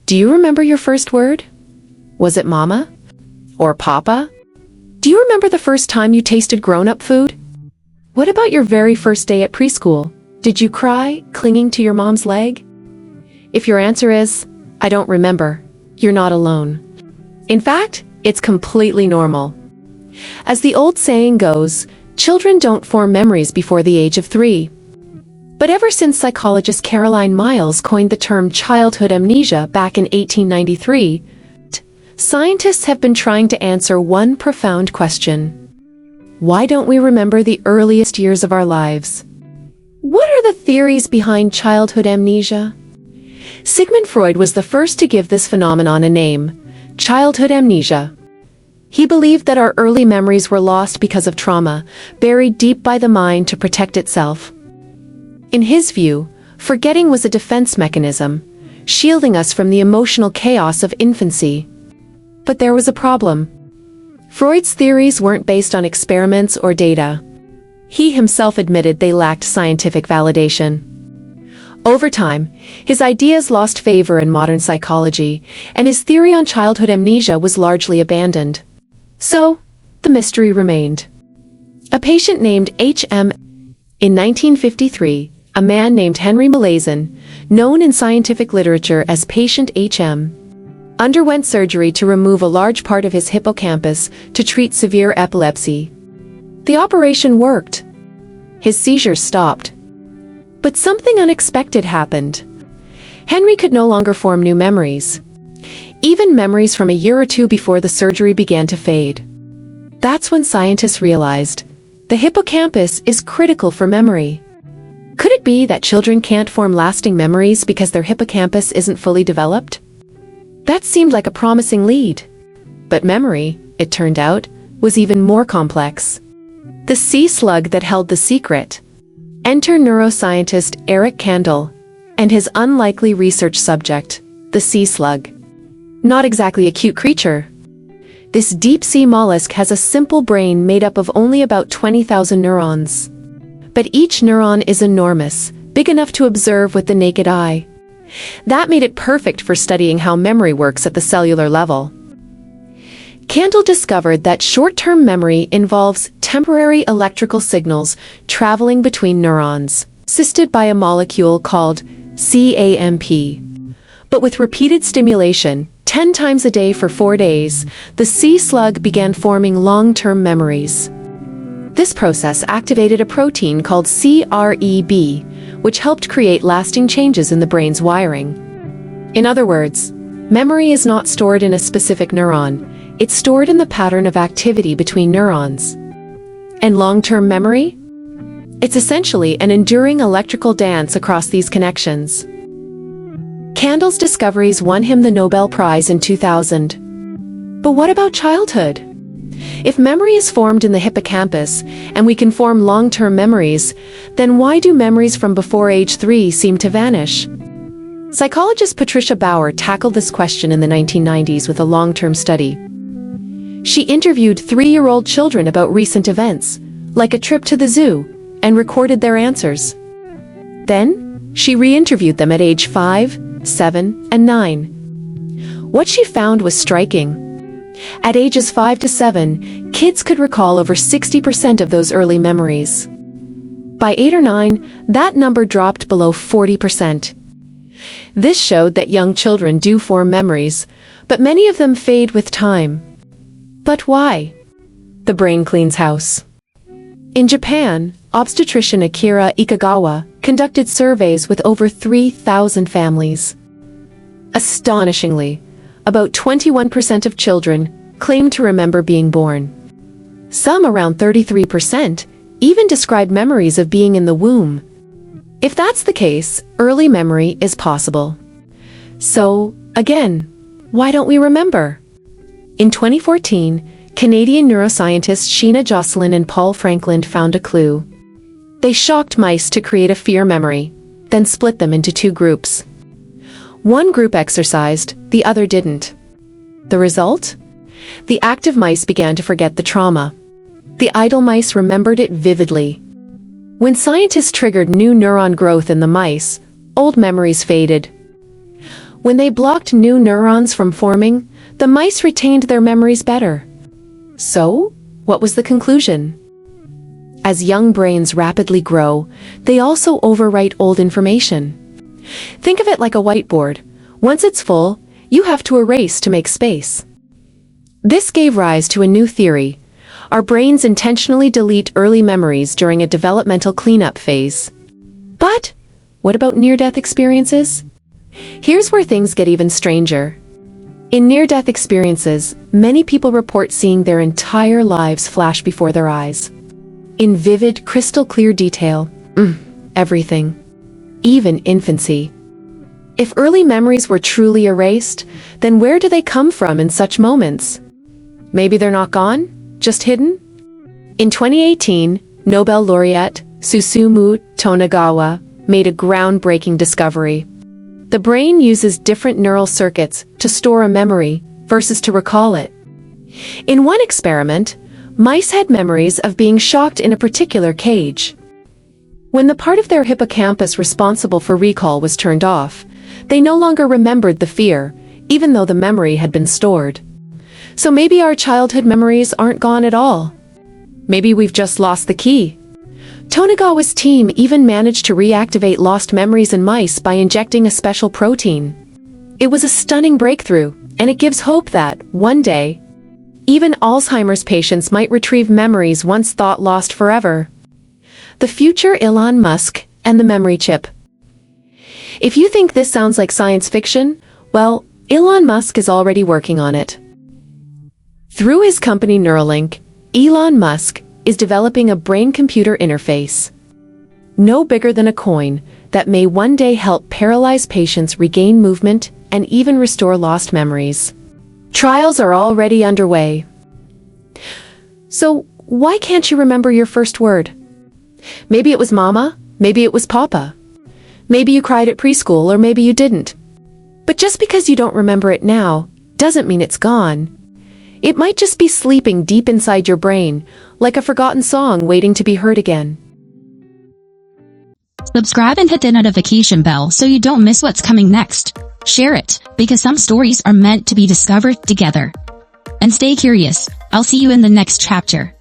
Do you remember your first word? Was it mama? Or papa? Do you remember the first time you tasted grown-up food? What about your very first day at preschool? Did you cry, clinging to your mom's leg? If your answer is, I don't remember, you're not alone. In fact, it's completely normal. As the old saying goes, children don't form memories before the age of 3. But ever since psychologist Caroline Miles coined the term childhood amnesia back in 1893, scientists have been trying to answer one profound question. Why don't we remember the earliest years of our lives? What are the theories behind childhood amnesia? Sigmund Freud was the first to give this phenomenon a name, childhood amnesia. He believed that our early memories were lost because of trauma, buried deep by the mind to protect itself. In his view, forgetting was a defense mechanism, shielding us from the emotional chaos of infancy. But there was a problem. Freud's theories weren't based on experiments or data. He himself admitted they lacked scientific validation. Over time, his ideas lost favor in modern psychology, and his theory on childhood amnesia was largely abandoned. So, the mystery remained. A patient named H.M. In 1953, a man named Henry Molaison, known in scientific literature as patient H.M., underwent surgery to remove a large part of his hippocampus to treat severe epilepsy. The operation worked. His seizures stopped. But something unexpected happened. Henry could no longer form new memories. Even memories from a year or two before the surgery began to fade. That's when scientists realized the hippocampus is critical for memory. Could it be that children can't form lasting memories because their hippocampus isn't fully developed? That seemed like a promising lead. But memory, it turned out, was even more complex. The sea slug that held the secret. Enter neuroscientist Eric Kandel and his unlikely research subject, the sea slug. Not exactly a cute creature. This deep-sea mollusk has a simple brain made up of only about 20,000 neurons. But each neuron is enormous, big enough to observe with the naked eye. That made it perfect for studying how memory works at the cellular level. Kandel discovered that short-term memory involves temporary electrical signals traveling between neurons, assisted by a molecule called CAMP. But with repeated stimulation, 10 times a day for 4 days, the sea slug began forming long-term memories. This process activated a protein called CREB, which helped create lasting changes in the brain's wiring. In other words, memory is not stored in a specific neuron, it's stored in the pattern of activity between neurons. And long-term memory? It's essentially an enduring electrical dance across these connections. Kandel's discoveries won him the Nobel Prize in 2000. But what about childhood? If memory is formed in the hippocampus, and we can form long-term memories, then why do memories from before age 3 seem to vanish? Psychologist Patricia Bauer tackled this question in the 1990s with a long-term study. She interviewed 3-year-old children about recent events, like a trip to the zoo, and recorded their answers. Then, she re-interviewed them at age 5, 7, and 9. What she found was striking. At ages 5 to 7, kids could recall over 60% of those early memories. By 8 or 9, that number dropped below 40%. This showed that young children do form memories, but many of them fade with time. But why? The brain cleans house. In Japan, obstetrician Akira Ikagawa conducted surveys with over 3,000 families. Astonishingly, about 21% of children claimed to remember being born. Some, around 33%, even described memories of being in the womb. If that's the case, early memory is possible. So, again, why don't we remember? In 2014, Canadian neuroscientists Sheena Jocelyn and Paul Franklin found a clue. They shocked mice to create a fear memory, then split them into 2 groups. One group exercised, the other didn't. The result? The active mice began to forget the trauma. The idle mice remembered it vividly. When scientists triggered new neuron growth in the mice, old memories faded. When they blocked new neurons from forming, the mice retained their memories better. So, what was the conclusion? As young brains rapidly grow, they also overwrite old information. Think of it like a whiteboard. Once it's full, you have to erase to make space. This gave rise to a new theory. Our brains intentionally delete early memories during a developmental cleanup phase. But what about near-death experiences? Here's where things get even stranger. In near-death experiences, many people report seeing their entire lives flash before their eyes. In vivid, crystal-clear detail. Everything. Even infancy. If early memories were truly erased, then where do they come from in such moments? Maybe they're not gone, just hidden? In 2018, Nobel laureate Susumu Tonegawa made a groundbreaking discovery. The brain uses different neural circuits to store a memory versus to recall it. In one experiment, mice had memories of being shocked in a particular cage. When the part of their hippocampus responsible for recall was turned off, they no longer remembered the fear, even though the memory had been stored. So maybe our childhood memories aren't gone at all. Maybe we've just lost the key. Tonegawa's team even managed to reactivate lost memories in mice by injecting a special protein. It was a stunning breakthrough, and it gives hope that, one day, even Alzheimer's patients might retrieve memories once thought lost forever. The future Elon Musk and the memory chip. If you think this sounds like science fiction, well, Elon Musk is already working on it. Through his company Neuralink, Elon Musk is developing a brain-computer interface, no bigger than a coin, that may one day help paralyzed patients regain movement and even restore lost memories. Trials are already underway. So, why can't you remember your first word? Maybe it was mama, maybe it was papa. Maybe you cried at preschool, or maybe you didn't. But just because you don't remember it now, doesn't mean it's gone. It might just be sleeping deep inside your brain, like a forgotten song waiting to be heard again. Subscribe and hit the notification bell so you don't miss what's coming next. Share it, because some stories are meant to be discovered together. And stay curious. I'll see you in the next chapter.